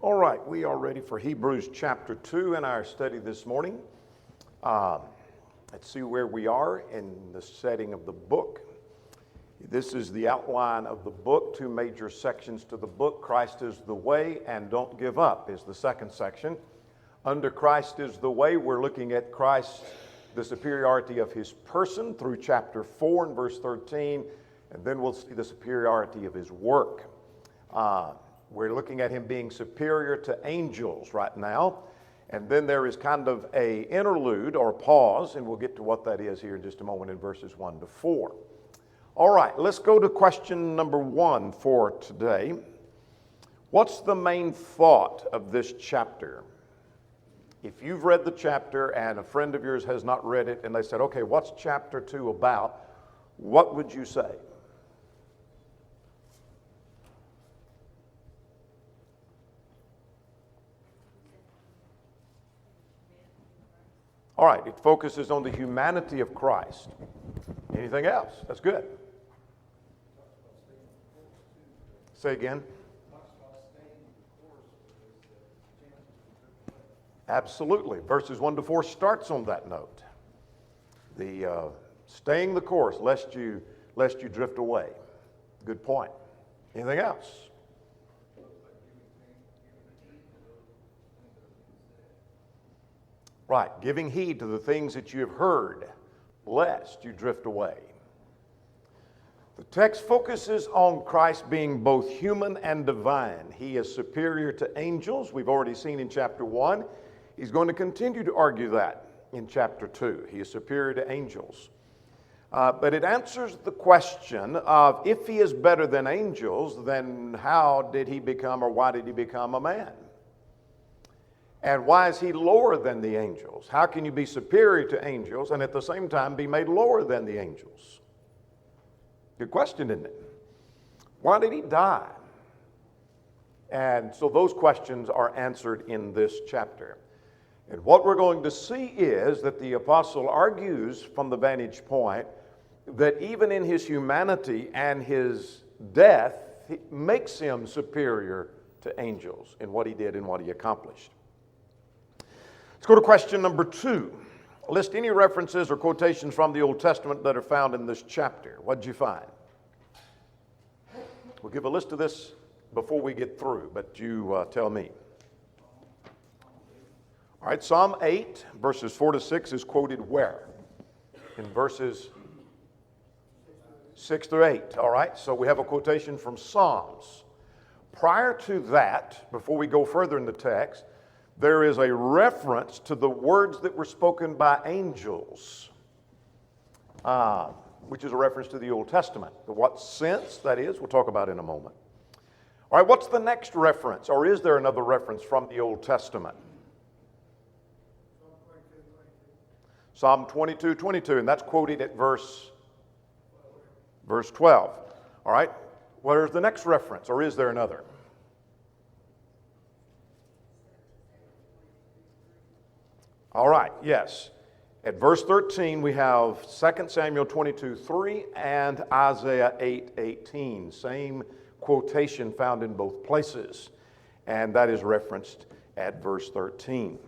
All right, we are ready for Hebrews chapter 2 in our study this morning. Let's see where we are in the setting of the book. This is the outline of the book, two major sections to the book. Christ is the way and don't give up is the second section. Under Christ is the way, we're looking at Christ, the superiority of his person through chapter 4 and verse 13, and then we'll see the superiority of his work. We're looking at him being superior to angels right now. And then there is kind of a interlude or pause, and we'll get to what that is here in just a moment in verses 1 to 4. All right, let's go to question number 1 for today. What's the main thought of this chapter? If you've read the chapter and a friend of yours has not read it and they said, okay, what's chapter 2 about? What would you say? All right, it focuses on the humanity of Christ. Anything else? That's good. Say again. Absolutely. Verses 1 to 4 starts on that note. The staying the course, lest you drift away. Good point. Anything else? Right, giving heed to the things that you have heard, lest you drift away. The text focuses on Christ being both human and divine. He is superior to angels. We've already seen in chapter 1. He's going to continue to argue that in chapter 2. He is superior to angels. But it answers the question of if he is better than angels, then how did he become or why did he become a man? And why is he lower than the angels? How can you be superior to angels and at the same time be made lower than the angels? Good question, isn't it? Why did he die? And so those questions are answered in this chapter. And what we're going to see is that the apostle argues from the vantage point that even in his humanity and his death, it makes him superior to angels in what he did and what he accomplished. Let's go to question number 2. List any references or quotations from the Old Testament that are found in this chapter. What did you find? We'll give a list of this before we get through, but you tell me. All right, Psalm 8, verses 4 to 6 is quoted where? In verses 6 through 8. All right, so we have a quotation from Psalms. Prior to that, before we go further in the text, there is a reference to the words that were spoken by angels, which is a reference to the Old Testament. What sense that is, we'll talk about in a moment. All right, what's the next reference, or is there another reference from the Old Testament? Psalm 22:22, and that's quoted at verse 12. All right, where's the next reference, or is there another? All right, yes. At verse 13, we have 2 Samuel 22:3 and Isaiah 8:18. Same quotation found in both places, and that is referenced at verse 13.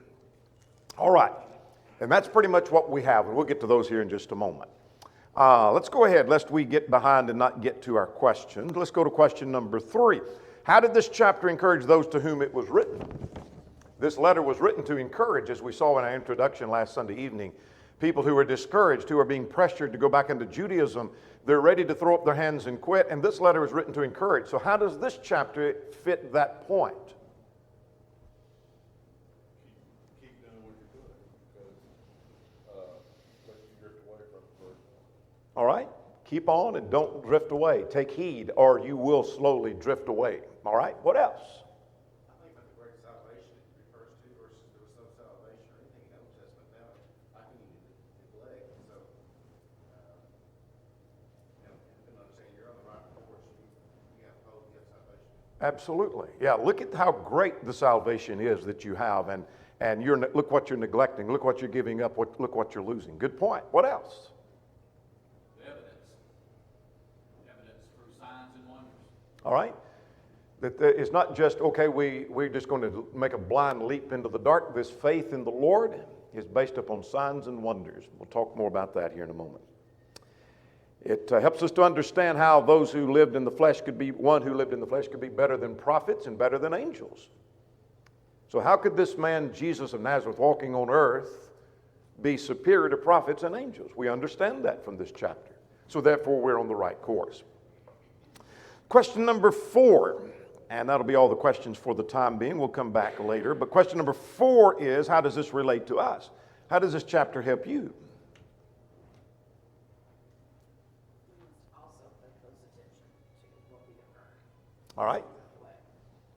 All right, and that's pretty much what we have, and we'll get to those here in just a moment. Let's go ahead, lest we get behind and not get to our questions. Let's go to question number 3. How did this chapter encourage those to whom it was written? This letter was written to encourage, as we saw in our introduction last Sunday evening, people who are discouraged, who are being pressured to go back into Judaism. They're ready to throw up their hands and quit, and this letter was written to encourage. So how does this chapter fit that point? Keep doing what you're doing, because let you drift away from the first one. All right? Keep on and don't drift away. Take heed, or you will slowly drift away. All right? What else? Absolutely. Yeah, look at how great the salvation is that you have, and look what you're neglecting, look what you're giving up, look what you're losing. Good point. What else? Evidence through signs and wonders. All right. That it's not just, okay, we're just going to make a blind leap into the dark. This faith in the Lord is based upon signs and wonders. We'll talk more about that here in a moment. It helps us to understand how those who lived in the flesh could be, one who lived in the flesh could be better than prophets and better than angels. So how could this man, Jesus of Nazareth, walking on earth, be superior to prophets and angels? We understand that from this chapter. So therefore, we're on the right course. Question number 4, and that'll be all the questions for the time being. We'll come back later. But question number 4 is, how does this relate to us? How does this chapter help you? All right.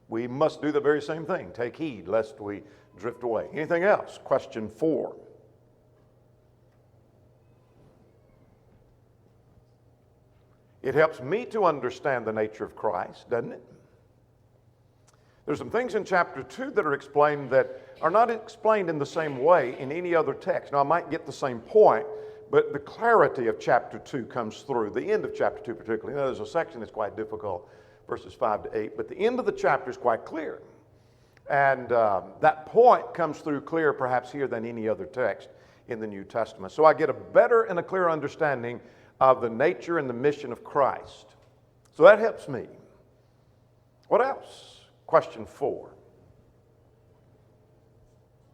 We must do the very same thing. Take heed lest we drift away. Anything else? Question 4. It helps me to understand the nature of Christ, doesn't it? There's some things in chapter 2 that are explained that are not explained in the same way in any other text. Now, I might get the same point, but the clarity of chapter 2 comes through. The end of chapter 2 particularly. Now, there's a section that's quite difficult, verses 5 to 8, but the end of the chapter is quite clear. And that point comes through clearer perhaps here than any other text in the New Testament. So I get a better and a clearer understanding of the nature and the mission of Christ. So that helps me. What else? Question 4.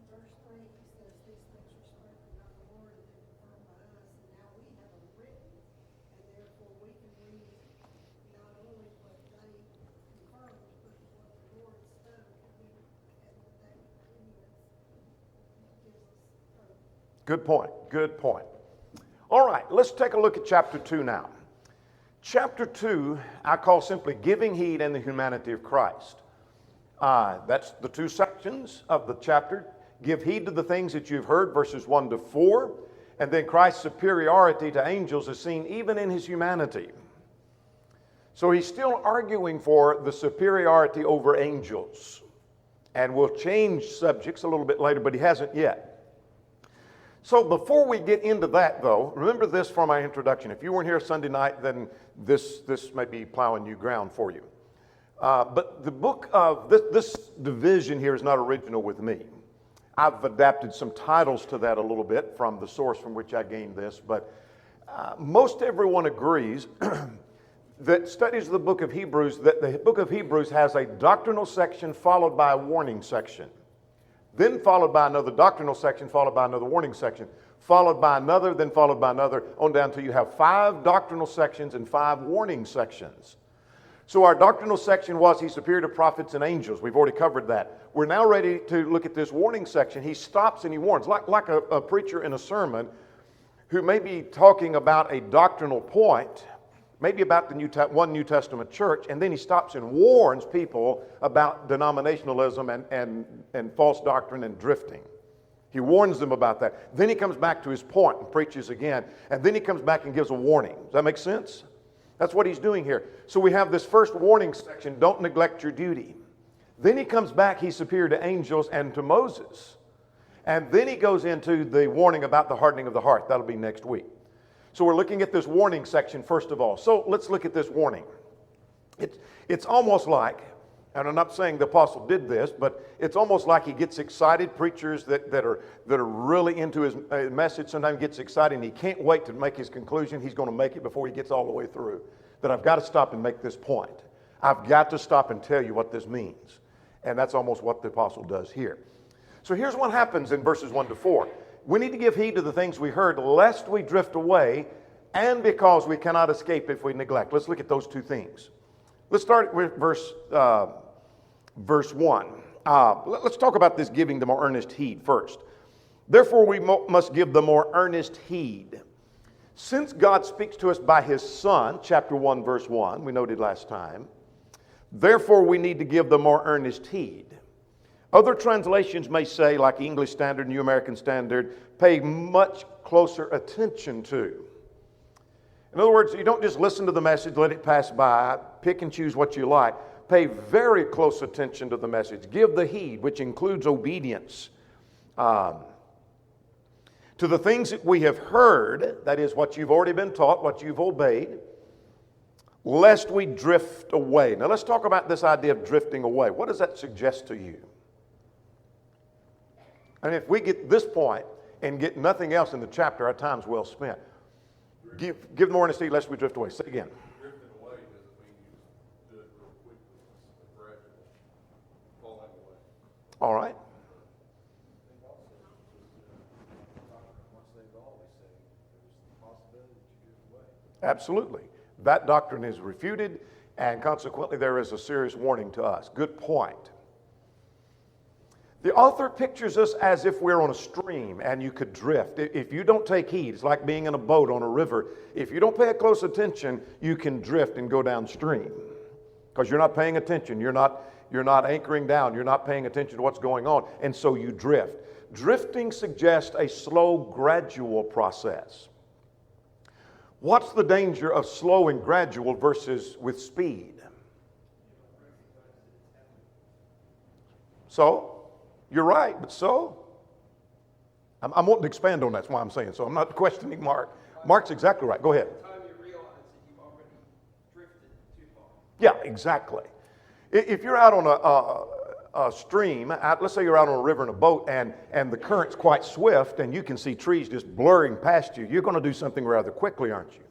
Verse 3, he says, these things were spoken by the Lord and then confirmed by us, and now we have them written, and therefore we can read not only what they confirmed, but what the Lord spoke, and that continuance gives us hope. Good point. Good point. All right, let's take a look at chapter 2 now. Chapter 2, I call simply Giving Heed and the Humanity of Christ. That's the 2 sections of the chapter. Give heed to the things that you've heard, verses 1 to 4. And then Christ's superiority to angels is seen even in his humanity. So he's still arguing for the superiority over angels. And we'll change subjects a little bit later, but he hasn't yet. So before we get into that, though, remember this from my introduction. If you weren't here Sunday night, then this may be plowing new ground for you. But the book of this division here is not original with me. I've adapted some titles to that a little bit from the source from which I gained this. But most everyone agrees that studies the book of Hebrews, that the book of Hebrews has a doctrinal section followed by a warning section. Then followed by another doctrinal section, followed by another warning section, followed by another, then followed by another, on down till you have 5 doctrinal sections and 5 warning sections. So our doctrinal section was he's superior to prophets and angels. We've already covered that. We're now ready to look at this warning section. He stops and he warns, like a preacher in a sermon who may be talking about a doctrinal point, maybe about the one New Testament church, and then he stops and warns people about denominationalism and false doctrine and drifting. He warns them about that. Then he comes back to his point and preaches again, and then he comes back and gives a warning. Does that make sense? That's what he's doing here. So we have this first warning section, don't neglect your duty. Then he comes back, he's superior to angels and to Moses. And then he goes into the warning about the hardening of the heart. That'll be next week. So we're looking at this warning section first of all. So let's look at this warning. It's almost like, and I'm not saying the apostle did this, but it's almost like he gets excited. Preachers that are really into his message sometimes gets excited and he can't wait to make his conclusion. He's going to make it before he gets all the way through. That I've got to stop and make this point. I've got to stop and tell you what this means. And that's almost what the apostle does here. So here's what happens in verses 1 to 4. We need to give heed to the things we heard, lest we drift away, and because we cannot escape if we neglect. Let's look at those 2 things. Let's start with verse 1. Let's talk about this giving the more earnest heed first. Therefore, we must give the more earnest heed. Since God speaks to us by his Son, chapter 1, verse 1, we noted last time, therefore we need to give the more earnest heed. Other translations may say, like English Standard, New American Standard, pay much closer attention to. In other words, you don't just listen to the message, let it pass by, pick and choose what you like. Pay very close attention to the message. Give the heed, which includes obedience. To the things that we have heard, that is what you've already been taught, what you've obeyed, lest we drift away. Now let's talk about this idea of drifting away. What does that suggest to you? And if we get this point and get nothing else in the chapter, our time's well spent. Give more honesty, lest we drift away. Say it again. Drifting away doesn't mean you just do it real quickly. It's a gradual falling away. All right. Once they've always said, there's the possibility that you drift away. Absolutely. That doctrine is refuted, and consequently there is a serious warning to us. Good point. The author pictures us as if we're on a stream and you could drift. If you don't take heed, it's like being in a boat on a river. If you don't pay close attention, you can drift and go downstream because you're not paying attention. You're not anchoring down. You're not paying attention to what's going on, and so you drift. Drifting suggests a slow, gradual process. What's the danger of slow and gradual versus with speed? So, you're right, but so? I'm wanting to expand on that. That's why I'm saying so. I'm not questioning Mark. Mark's exactly right. Go ahead. By the time you realize that you've already drifted too far. Yeah, exactly. If you're out on a stream, let's say you're out on a river in a boat and the current's quite swift and you can see trees just blurring past you, you're going to do something rather quickly, aren't you?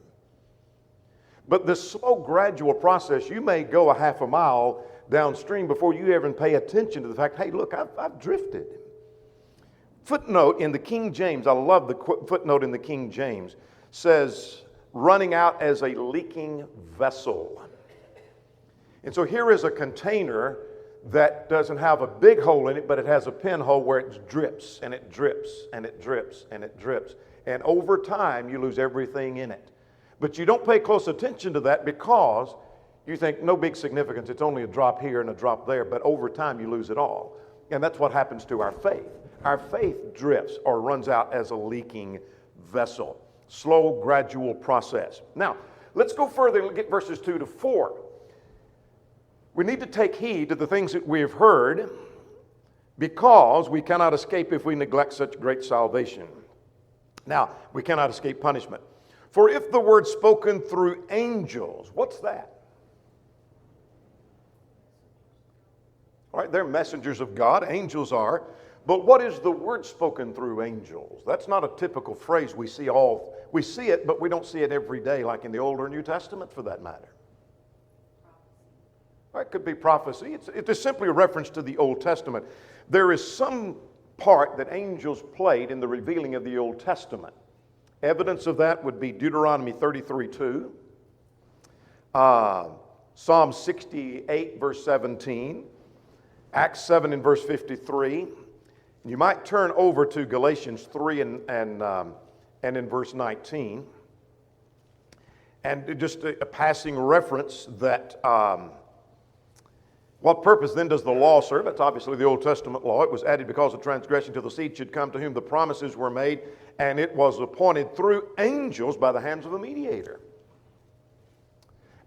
But this slow, gradual process, you may go a half a mile downstream before you even pay attention to the fact, hey, look, I've drifted. Footnote in the King James, I love the footnote in the King James, says, running out as a leaking vessel. And so here is a container that doesn't have a big hole in it, but it has a pinhole where it drips, and it drips, and it drips, and it drips. And over time, you lose everything in it. But you don't pay close attention to that because you think, no big significance, it's only a drop here and a drop there, but over time you lose it all. And that's what happens to our faith. Our faith drifts or runs out as a leaking vessel. Slow, gradual process. Now, let's go further and get verses 2 to 4. We need to take heed to the things that we have heard because we cannot escape if we neglect such great salvation. Now, we cannot escape punishment. For if the word spoken through angels, what's that? All right, they're messengers of God, angels are. But what is the word spoken through angels? That's not a typical phrase we see it, but we don't see it every day like in the Old or New Testament for that matter. All right, it could be prophecy. It is simply a reference to the Old Testament. There is some part that angels played in the revealing of the Old Testament. Evidence of that would be Deuteronomy 33:2, Psalm 68, verse 17, Acts 7 and verse 53. You might turn over to Galatians 3 and in verse 19. And just a passing reference that what purpose then does the law serve? That's obviously the Old Testament law. It was added because of transgression till the seed should come to whom the promises were made, and it was appointed through angels by the hands of a mediator.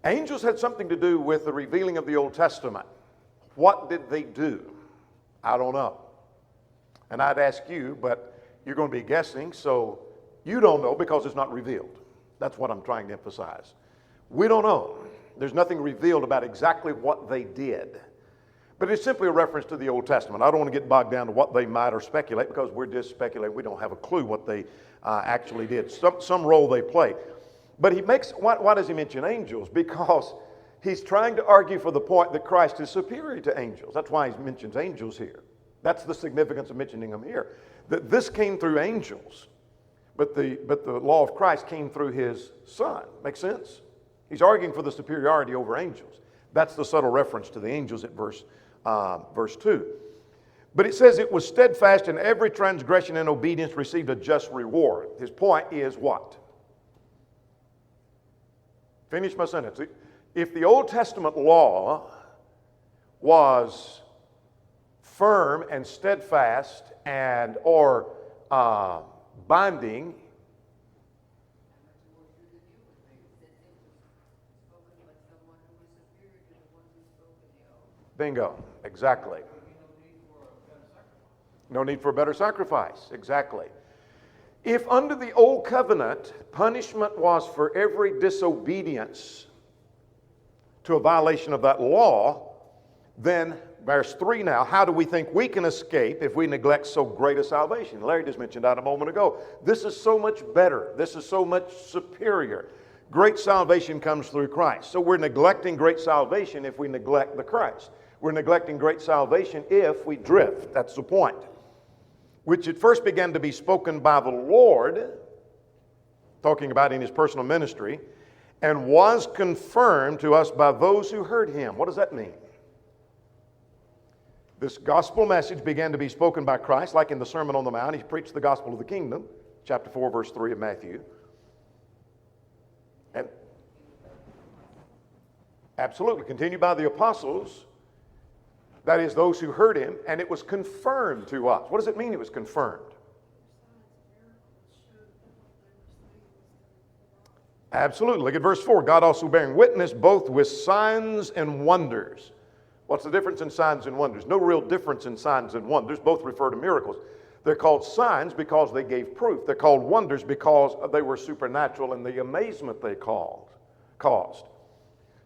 Angels had something to do with the revealing of the Old Testament. What did they do? I don't know. And I'd ask you, but you're going to be guessing, so you don't know because it's not revealed. That's what I'm trying to emphasize. We don't know. There's nothing revealed about exactly what they did. But it's simply a reference to the Old Testament. I don't want to get bogged down to what they might or speculate because we're just speculating. We don't have a clue what they actually did. Some role they play. But why does he mention angels? Because he's trying to argue for the point that Christ is superior to angels. That's why he mentions angels here. That's the significance of mentioning them here. That this came through angels, but the law of Christ came through his Son. Make sense? He's arguing for the superiority over angels. That's the subtle reference to the angels at verse 2. But it says it was steadfast in every transgression and obedience received a just reward. His point is what? Finish my sentence. If the Old Testament law was firm and steadfast and or binding, bingo, exactly. No need for a better sacrifice, exactly. If under the old covenant, punishment was for every disobedience, to a violation of that law, then, verse 3 now, how do we think we can escape if we neglect so great a salvation? Larry just mentioned that a moment ago. This is so much better. This is so much superior. Great salvation comes through Christ. So we're neglecting great salvation if we neglect the Christ. We're neglecting great salvation if we drift. That's the point. Which at first began to be spoken by the Lord, talking about in his personal ministry, and was confirmed to us by those who heard him. What does that mean? This gospel message began to be spoken by Christ, like in the Sermon on the Mount. He preached the gospel of the kingdom, chapter 4, verse 3 of Matthew. And absolutely, continued by the apostles, that is, those who heard him, and it was confirmed to us. What does it mean it was confirmed? Absolutely. Look at verse 4. God also bearing witness both with signs and wonders. What's the difference in signs and wonders? No real difference in signs and wonders. Both refer to miracles. They're called signs because they gave proof. They're called wonders because they were supernatural and the amazement they caused.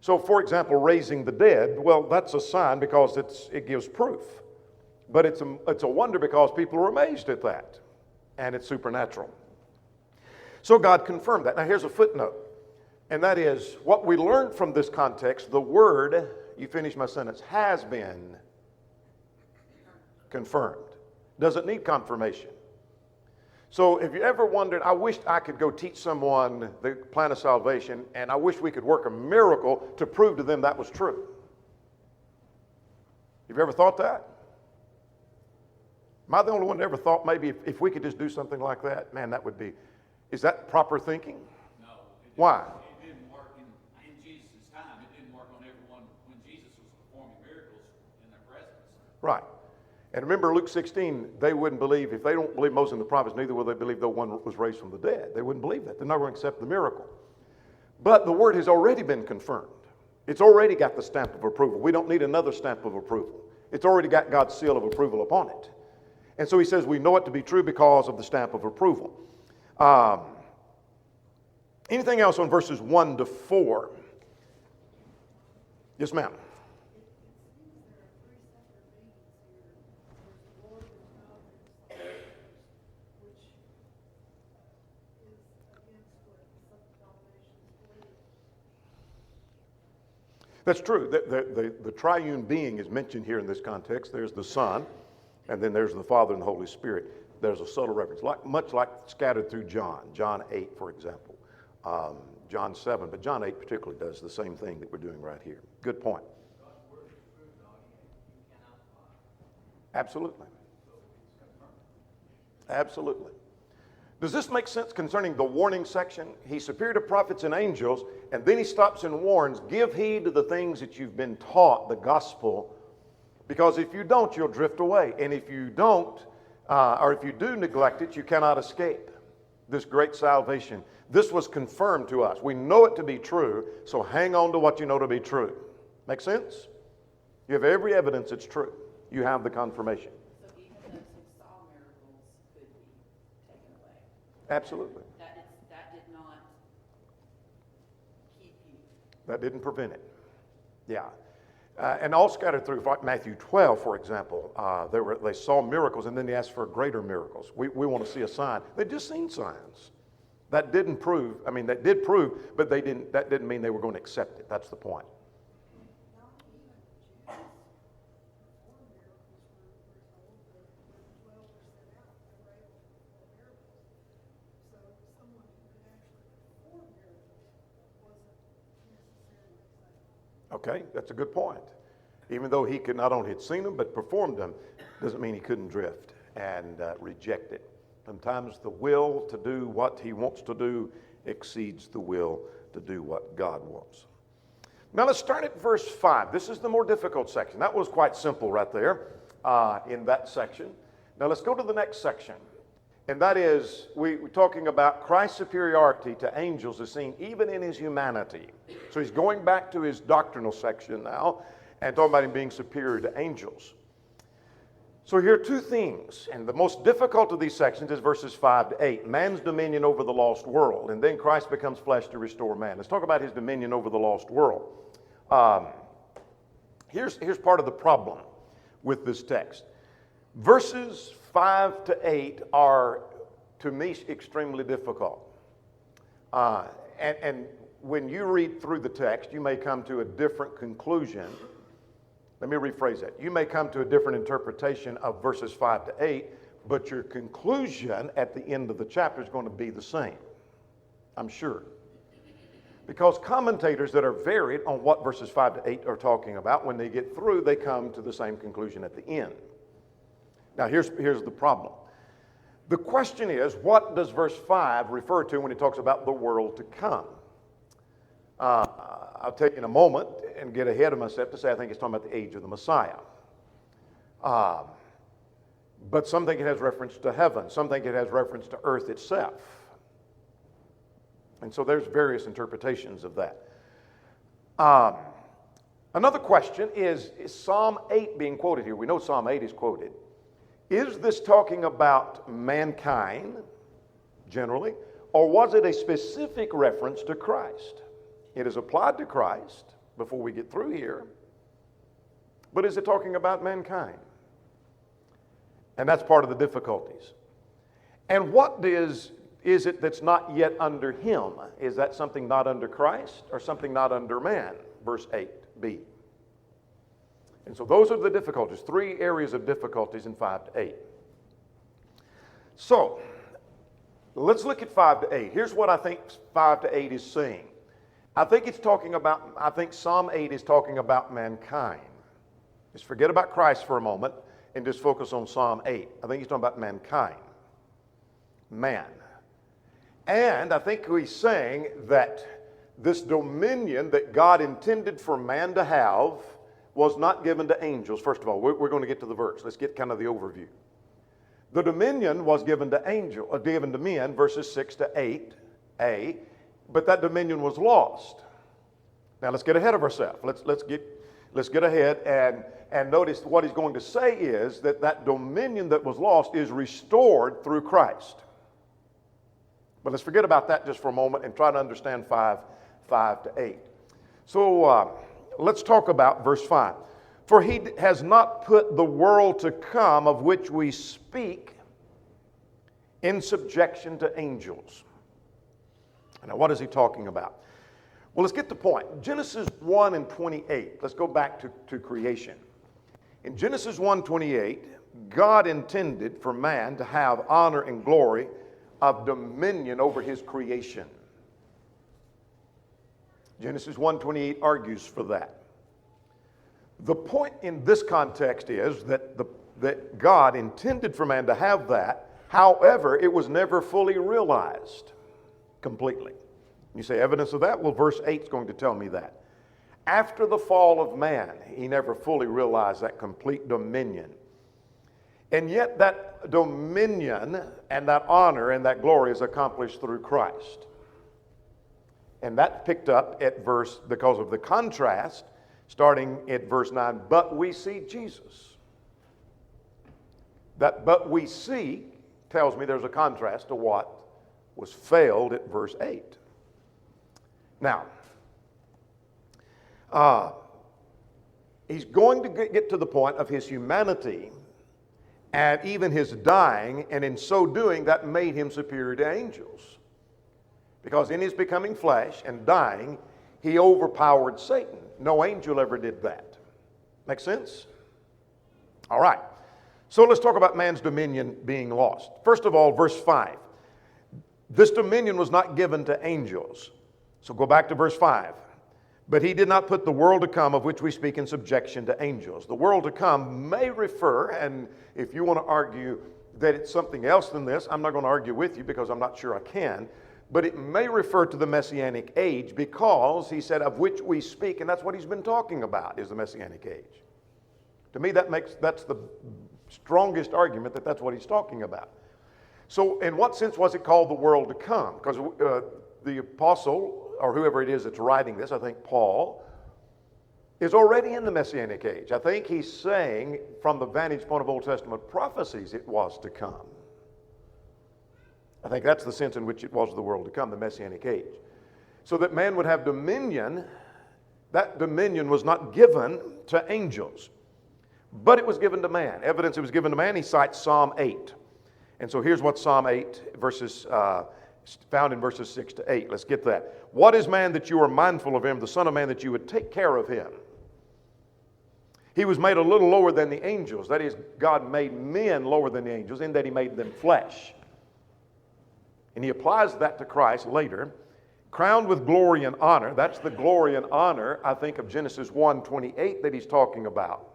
So, for example, raising the dead, well, that's a sign because it gives proof. But it's a wonder because people are amazed at that. And it's supernatural. So God confirmed that. Now here's a footnote. And that is, what we learned from this context, the word, you finish my sentence, has been confirmed. Doesn't need confirmation. So if you ever wondered, I wished I could go teach someone the plan of salvation, and I wish we could work a miracle to prove to them that was true. Have you ever thought that? Am I the only one that ever thought maybe if we could just do something like that, man, that would be, is that proper thinking? No. Why? It didn't work in Jesus' time. It didn't work on everyone when Jesus was performing miracles in their presence. Right. And remember Luke 16, they wouldn't believe, if they don't believe Moses and the prophets, neither will they believe the one was raised from the dead. They wouldn't believe that. They're not going to accept the miracle. But the word has already been confirmed. It's already got the stamp of approval. We don't need another stamp of approval. It's already got God's seal of approval upon it. And so he says we know it to be true because of the stamp of approval. Anything else on verses 1 to 4? Yes, ma'am. That's true. The triune being is mentioned here in this context. There's the Son, and then there's the Father and the Holy Spirit. There's a subtle reference, much like scattered through John 8, for example, John 7, but John 8 particularly does the same thing that we're doing right here. Good point. Absolutely. Absolutely. Does this make sense concerning the warning section? He's superior to prophets and angels, and then he stops and warns, give heed to the things that you've been taught, the gospel, because if you don't, you'll drift away. And if you don't, or if you do neglect it, you cannot escape this great salvation. This was confirmed to us. We know it to be true, so hang on to what you know to be true. Make sense? You have every evidence it's true. You have the confirmation. So even those who saw miracles could be taken away. Absolutely. That did not keep you. That didn't prevent it. Yeah. And all scattered through Matthew 12, for example, they saw miracles and then they asked for greater miracles. We want to see a sign. They'd just seen signs. That didn't prove, that did prove, but that didn't mean they were going to accept it. That's the point. Okay, that's a good point. Even though he could not only had seen them, but performed them, doesn't mean he couldn't drift and reject it. Sometimes the will to do what he wants to do exceeds the will to do what God wants. Now let's start at verse 5. This is the more difficult section. That was quite simple right there in that section. Now let's go to the next section. And that is, we're talking about Christ's superiority to angels is seen even in his humanity. So he's going back to his doctrinal section now and talking about him being superior to angels. So here are two things, and the most difficult of these sections is verses 5 to 8. Man's dominion over the lost world, and then Christ becomes flesh to restore man. Let's talk about his dominion over the lost world. Here's part of the problem with this text. Verses 5 to 8 are, to me, extremely difficult. And when you read through the text, you may come to a different conclusion. Let me rephrase that. You may come to a different interpretation of verses 5 to 8, but your conclusion at the end of the chapter is going to be the same, I'm sure. Because commentators that are varied on what verses 5 to 8 are talking about, when they get through, they come to the same conclusion at the end. Now, here's the problem. The question is, what does verse 5 refer to when it talks about the world to come? I'll take in a moment and get ahead of myself to say I think it's talking about the age of the Messiah. But some think it has reference to heaven. Some think it has reference to earth itself. And so there's various interpretations of that. Another question is Psalm 8 being quoted here? We know Psalm 8 is quoted. Is this talking about mankind, generally, or was it a specific reference to Christ? It is applied to Christ before we get through here, but is it talking about mankind? And that's part of the difficulties. And what is it that's not yet under him? Is that something not under Christ or something not under man? Verse 8b. And so those are the difficulties, 3 areas of difficulties in 5 to 8. So, let's look at 5 to 8. Here's what I think 5 to 8 is saying. I think Psalm 8 is talking about mankind. Just forget about Christ for a moment and just focus on Psalm 8. I think he's talking about mankind. Man. And I think he's saying that this dominion that God intended for man to have was not given to angels. First of all, we're going to get to the verse. Let's get kind of the overview. The dominion was given to men, verses 6 to 8a, but that dominion was lost. Now let's get ahead of ourselves. Let's get ahead and notice what he's going to say is that dominion that was lost is restored through Christ. But let's forget about that just for a moment and try to understand 5 to 8. So let's talk about verse 5. For he has not put the world to come of which we speak in subjection to angels. Now, what is he talking about? Well, let's get to the point. Genesis 1 and 28. Let's go back to creation. In Genesis 1:28, God intended for man to have honor and glory of dominion over his creation. Genesis 1:28 argues for that. The point in this context is that God intended for man to have that. However, it was never fully realized completely. You say, evidence of that? Well, verse 8 is going to tell me that. After the fall of man, he never fully realized that complete dominion. And yet that dominion and that honor and that glory is accomplished through Christ. And that picked up at because of the contrast, starting at verse 9, but we see Jesus. That but we see tells me there's a contrast to what was failed at verse 8. Now, he's going to get to the point of his humanity and even his dying, and in so doing, that made him superior to angels. Because in his becoming flesh and dying, he overpowered Satan. No angel ever did that. Make sense? All right. So let's talk about man's dominion being lost. First of all, verse 5. This dominion was not given to angels. So go back to verse 5. But he did not put the world to come of which we speak in subjection to angels. The world to come may refer, and if you want to argue that it's something else than this, I'm not going to argue with you because I'm not sure I can, but it may refer to the Messianic age because he said of which we speak, and that's what he's been talking about is the Messianic age. To me, that's the strongest argument that that's what he's talking about. So in what sense was it called the world to come? Because the apostle, or whoever it is that's writing this, I think Paul, is already in the Messianic age. I think he's saying from the vantage point of Old Testament prophecies it was to come. I think that's the sense in which it was the world to come, the Messianic age. So that man would have dominion That dominion was not given to angels, but it was given to man. Evidence it was given to man, he cites Psalm 8. And so here's what Psalm 8 found in verses 6 to 8. Let's get that. What is man that you are mindful of him, the Son of Man that you would take care of him? He was made a little lower than the angels. That is, God made men lower than the angels in that he made them flesh. And he applies that to Christ later. Crowned with glory and honor. That's the glory and honor, I think, of Genesis 1:28 that he's talking about.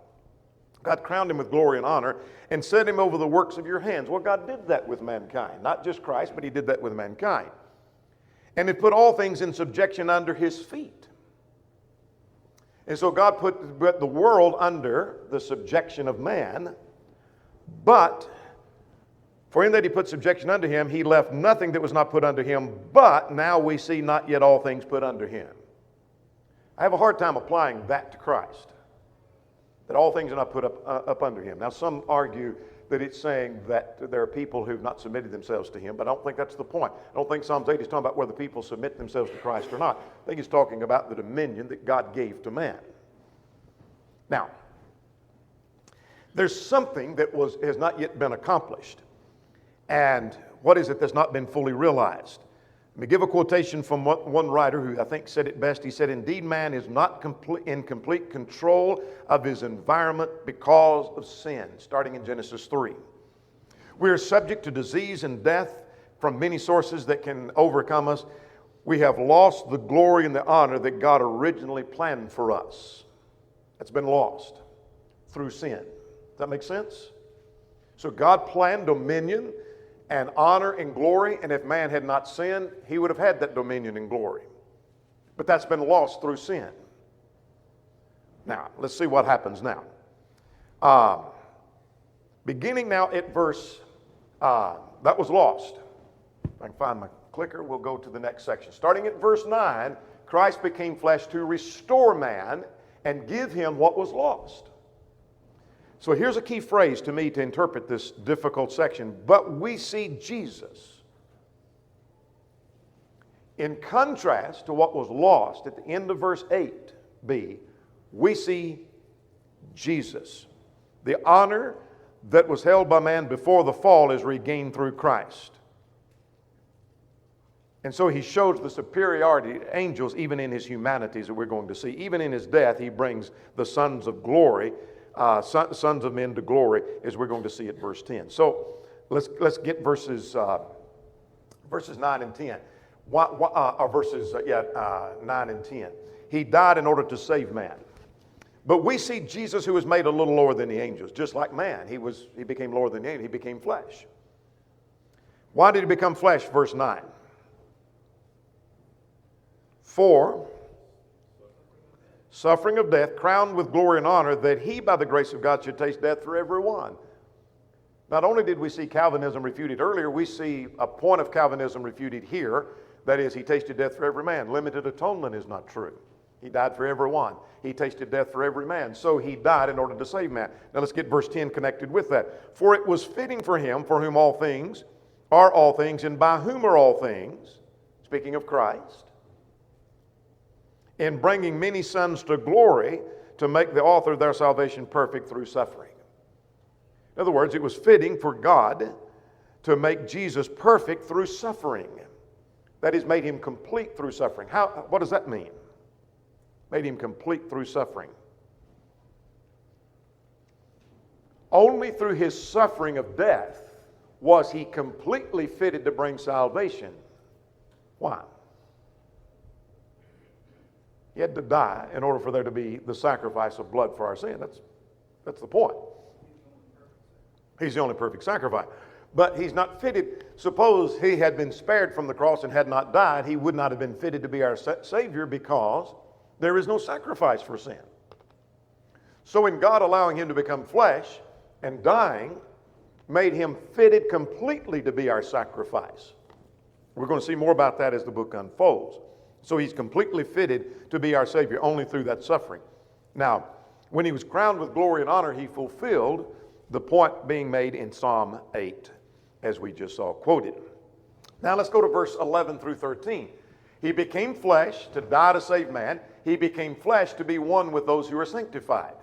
God crowned him with glory and honor and set him over the works of your hands. Well, God did that with mankind. Not just Christ, but he did that with mankind. And he put all things in subjection under his feet. And so God put the world under the subjection of man, but for in that he put subjection unto him, he left nothing that was not put under him, but now we see not yet all things put under him. I have a hard time applying that to Christ, that all things are not put up under him. Now some argue that it's saying that there are people who've not submitted themselves to him, but I don't think that's the point. I don't think Psalms 8 is talking about whether people submit themselves to Christ or not. I think it's talking about the dominion that God gave to man. Now, there's something that has not yet been accomplished. And what is it that's not been fully realized? Let me give a quotation from one writer who I think said it best. He said, "Indeed, man is not in complete control of his environment because of sin," starting in Genesis 3. We are subject to disease and death from many sources that can overcome us. We have lost the glory and the honor that God originally planned for us. It's been lost through sin. Does that make sense? So God planned dominion and honor and glory, and if man had not sinned, he would have had that dominion and glory. But that's been lost through sin. Now, let's see what happens now. Beginning now at verse, that was lost. If I can find my clicker, we'll go to the next section. Starting at verse 9, Christ became flesh to restore man and give him what was lost. So here's a key phrase to me to interpret this difficult section. But we see Jesus. In contrast to what was lost at the end of verse 8b, we see Jesus. The honor that was held by man before the fall is regained through Christ. And so he shows the superiority to angels even in his humanities that we're going to see. Even in his death, he brings the sons of glory, sons of men to glory, as we're going to see at verse 10. So let's get verses 9 and 10. 9 and 10. He died in order to save man. But we see Jesus, who was made a little lower than the angels, just like man. He became lower than the angels. He became flesh. Why did he become flesh? Verse 9. For suffering of death, crowned with glory and honor, that he by the grace of God should taste death for everyone. Not only did we see Calvinism refuted earlier, we see a point of Calvinism refuted here. That is, he tasted death for every man. Limited atonement is not true. He died for everyone. He tasted death for every man. So he died in order to save man. Now let's get verse 10 connected with that. For it was fitting for him, for whom all things are all things, and by whom are all things, speaking of Christ, in bringing many sons to glory, to make the author of their salvation perfect through suffering. In other words, it was fitting for God to make Jesus perfect through suffering. That is, made him complete through suffering. What does that mean? Made him complete through suffering. Only through his suffering of death was he completely fitted to bring salvation. Why? He had to die in order for there to be the sacrifice of blood for our sin. That's the point. He's the only perfect sacrifice. But he's not fitted. Suppose he had been spared from the cross and had not died, he would not have been fitted to be our Savior, because there is no sacrifice for sin. So in God allowing him to become flesh and dying, made him fitted completely to be our sacrifice. We're going to see more about that as the book unfolds. So he's completely fitted to be our Savior only through that suffering. Now, when he was crowned with glory and honor, he fulfilled the point being made in Psalm 8, as we just saw quoted. Now let's go to verse 11 through 13. He became flesh to die to save man. he became flesh to be one with those who are sanctified.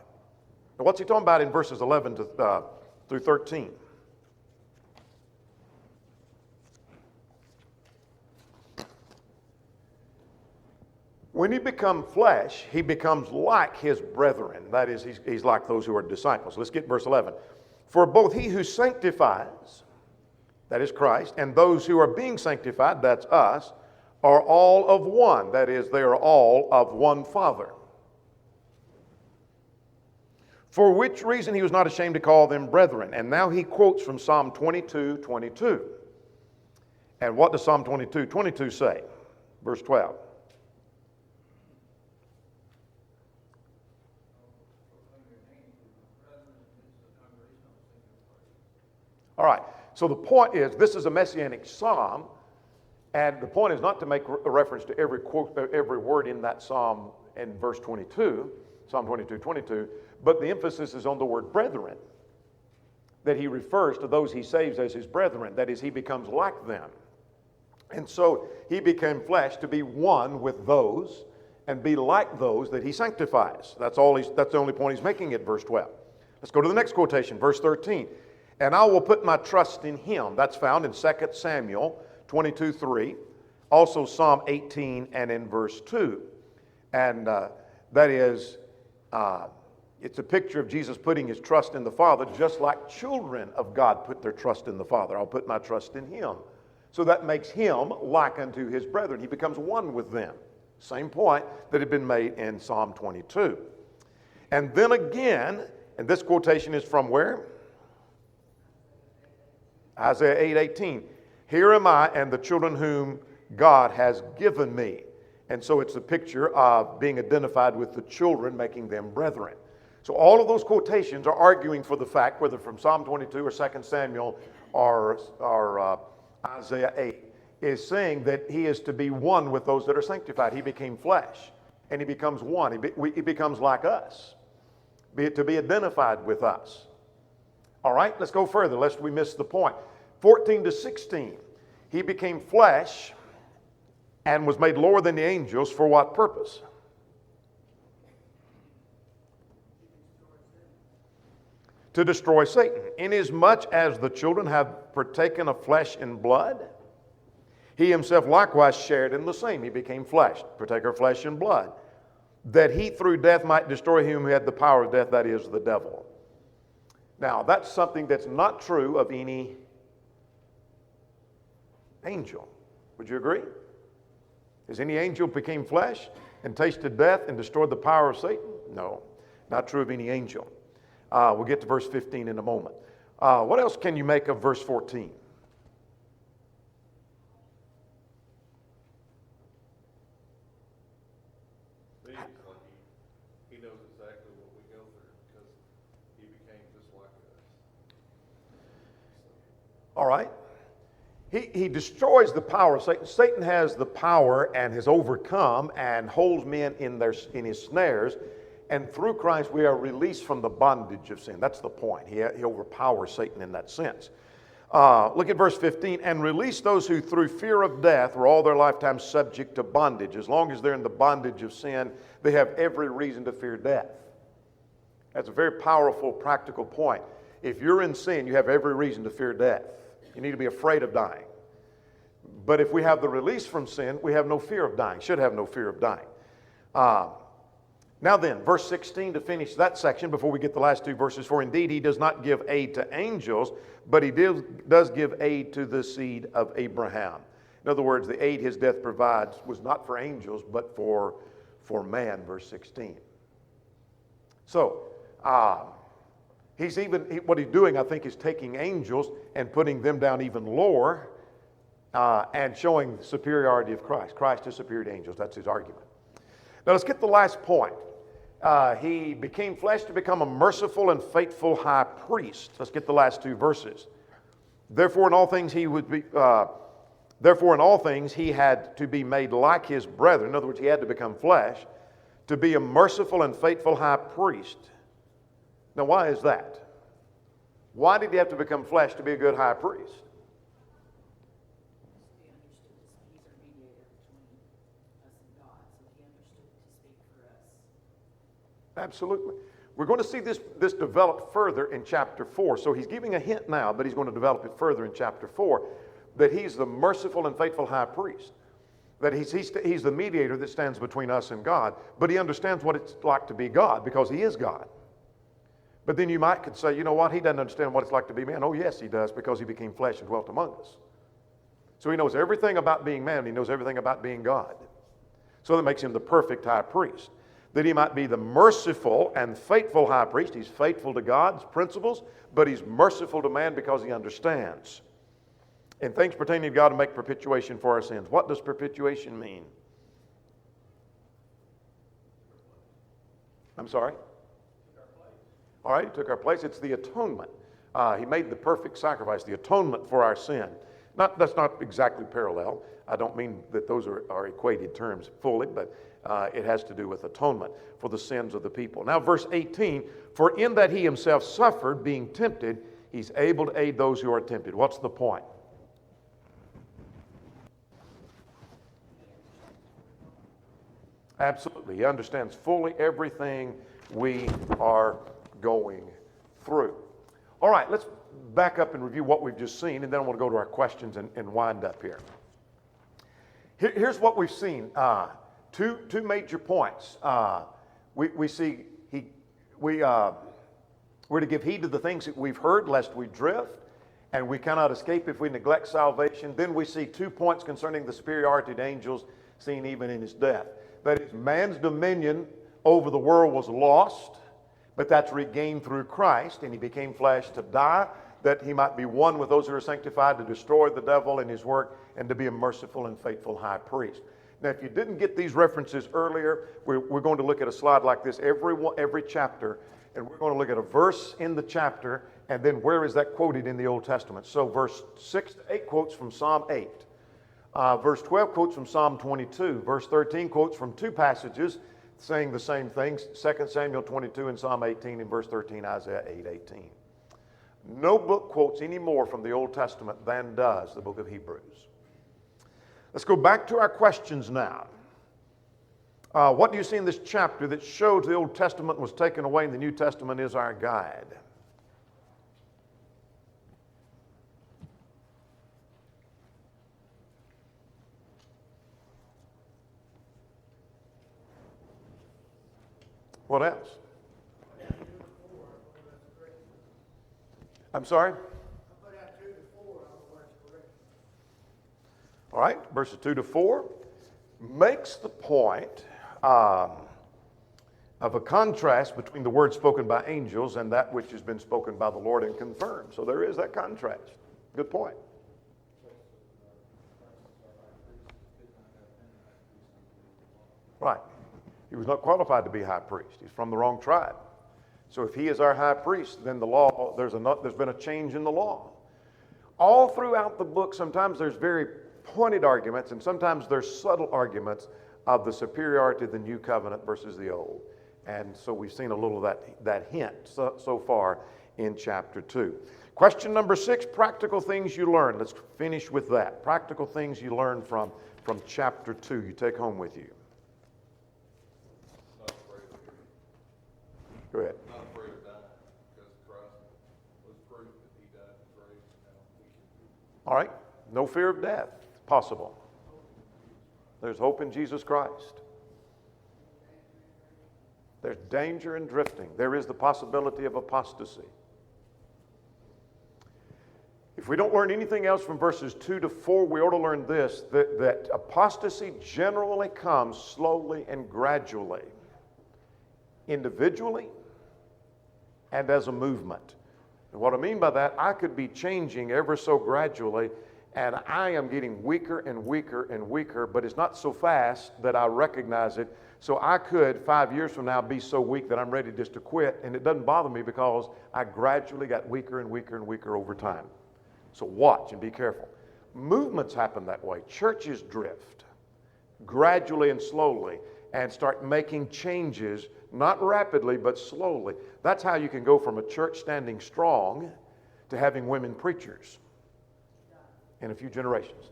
Now, what's he talking about in verses 11 through 13? When he becomes flesh, he becomes like his brethren. That is, he's like those who are disciples. Let's get verse 11. For both he who sanctifies, that is Christ, and those who are being sanctified, that's us, are all of one. That is, they are all of one Father. For which reason he was not ashamed to call them brethren. And now he quotes from Psalm 22:22. And what does Psalm 22:22 say? Verse 12. All right, so the point is, this is a messianic psalm, and the point is not to make a reference to every quote, every word in that psalm in verse 22, Psalm 22:22, but the emphasis is on the word brethren, that he refers to those he saves as his brethren, that is, he becomes like them. And so he became flesh to be one with those and be like those that he sanctifies. That's the only point he's making at verse 12. Let's go to the next quotation, verse 13. And I will put my trust in him. That's found in 2 Samuel 22:3, also Psalm 18 and in verse 2. And that is, it's a picture of Jesus putting his trust in the Father, just like children of God put their trust in the Father. I'll put my trust in him. So that makes him like unto his brethren. He becomes one with them. Same point that had been made in Psalm 22. And then again, and this quotation is from where? Isaiah 8:18. Here am I and the children whom God has given me. And so it's a picture of being identified with the children, making them brethren. So all of those quotations are arguing for the fact, whether from Psalm 22 or 2 Samuel or Isaiah 8, is saying that he is to be one with those that are sanctified. He became flesh, and he becomes one. He becomes like us, to be identified with us. All right, let's go further, lest we miss the point. 14-16, he became flesh and was made lower than the angels. For what purpose? To destroy Satan. Inasmuch as the children have partaken of flesh and blood, he himself likewise shared in the same. He became flesh, partaker of flesh and blood, that he through death might destroy him who had the power of death, that is, the devil. Now, that's something that's not true of any angel. Would you agree? Has any angel became flesh and tasted death and destroyed the power of Satan? No, not true of any angel. We'll get to verse 15 in a moment. What else can you make of verse 14? Seems like he knows exactly what we go through because he became just like us. All right. He destroys the power of Satan. Satan has the power and has overcome and holds men in his snares. And through Christ, we are released from the bondage of sin. That's the point. He overpowers Satan in that sense. Look at verse 15. And release those who through fear of death were all their lifetime subject to bondage. As long as they're in the bondage of sin, they have every reason to fear death. That's a very powerful, practical point. If you're in sin, you have every reason to fear death. You need to be afraid of dying. But if we have the release from sin, we have no fear of dying, should have no fear of dying. Now then, verse 16 to finish that section before we get the last two verses. For indeed he does not give aid to angels, but he does give aid to the seed of Abraham. In other words, the aid his death provides was not for angels, but for man, verse 16. So, what he's doing, I think, is taking angels and putting them down even lower and showing the superiority of Christ. Christ is superior to angels. That's his argument. Now let's get the last point. He became flesh to become a merciful and faithful high priest. Let's get the last two verses. Therefore, in all things he had to be made like his brethren. In other words, he had to become flesh to be a merciful and faithful high priest. Now, why is that? Why did he have to become flesh to be a good high priest? He understood he's our mediator between us and God, so he understood to speak for Absolutely. We're going to see this develop further in chapter 4. So he's giving a hint now, but he's going to develop it further in chapter 4, that he's the merciful and faithful high priest, that he's the mediator that stands between us and God, but he understands what it's like to be God because he is God. But then you could say, you know what, he doesn't understand what it's like to be man. Oh yes, he does, because he became flesh and dwelt among us. So he knows everything about being man, and he knows everything about being God. So that makes him the perfect high priest, that he might be the merciful and faithful high priest. He's faithful to God's principles, but he's merciful to man because he understands. In things pertaining to God, to make propitiation for our sins. What does propitiation mean? I'm sorry? All right, he took our place. It's the atonement. He made the perfect sacrifice, the atonement for our sin. That's not exactly parallel. I don't mean that those are equated terms fully, but it has to do with atonement for the sins of the people. Now, verse 18, for in that he himself suffered, being tempted, he's able to aid those who are tempted. What's the point? Absolutely. He understands fully everything we are going through. All right, let's back up and review what we've just seen, and then I want to go to our questions and wind up here. Here's what we've seen. Two major points. We see we're to give heed to the things that we've heard, lest we drift, and we cannot escape if we neglect salvation. Then we see 2 points concerning the superiority of angels, seen even in his death. That is, man's dominion over the world was lost, but that's regained through Christ, and he became flesh to die, that he might be one with those who are sanctified, to destroy the devil and his work, and to be a merciful and faithful high priest. Now, if you didn't get these references earlier, we're going to look at a slide like this every chapter, and we're going to look at a verse in the chapter, and then where is that quoted in the Old Testament. So verse 6 to 8 quotes from Psalm 8. Verse 12 quotes from Psalm 22. Verse 13 quotes from 2 passages saying the same things, 2 Samuel 22 and Psalm 18, and verse 13, Isaiah 8:18. No book quotes any more from the Old Testament than does the book of Hebrews. Let's go back to our questions now. What do you see in this chapter that shows the Old Testament was taken away and the New Testament is our guide? What else? I'm sorry? All right, verses 2 to 4 makes the point of a contrast between the word spoken by angels and that which has been spoken by the Lord and confirmed. So there is that contrast. Good point. Right. He was not qualified to be high priest. He's from the wrong tribe. So if he is our high priest, then the law, there's been a change in the law. All throughout the book, sometimes there's very pointed arguments, and sometimes there's subtle arguments of the superiority of the new covenant versus the old. And so we've seen a little of that hint so far in chapter 2. Question number 6, practical things you learn. Let's finish with that. Practical things you learn from chapter 2 you take home with you. Not afraid of fear. Go ahead. Not afraid of dying, because Christ was proof that he died and raised, and now we can. All right. No fear of death possible. There's hope in Jesus Christ. There's danger in drifting. There is the possibility of apostasy. If we don't learn anything else from verses 2 to 4, we ought to learn this, that apostasy generally comes slowly and gradually, individually and as a movement. And what I mean by that, I could be changing ever so gradually, and I am getting weaker and weaker and weaker, but it's not so fast that I recognize it. So I could, 5 years from now, be so weak that I'm ready just to quit, and it doesn't bother me because I gradually got weaker and weaker and weaker over time. So watch and be careful. Movements happen that way. Churches drift gradually and slowly and start making changes, not rapidly, but slowly. That's how you can go from a church standing strong to having women preachers in a few generations.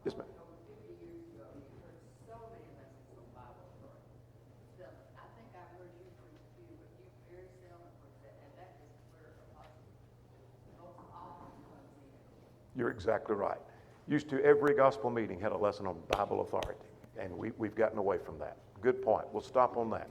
Yes, ma'am. Over 50 years ago, you heard so many lessons on Bible story. I think You're exactly right. Used to every gospel meeting had a lesson on Bible authority, and we've gotten away from that. Good point. We'll stop on that.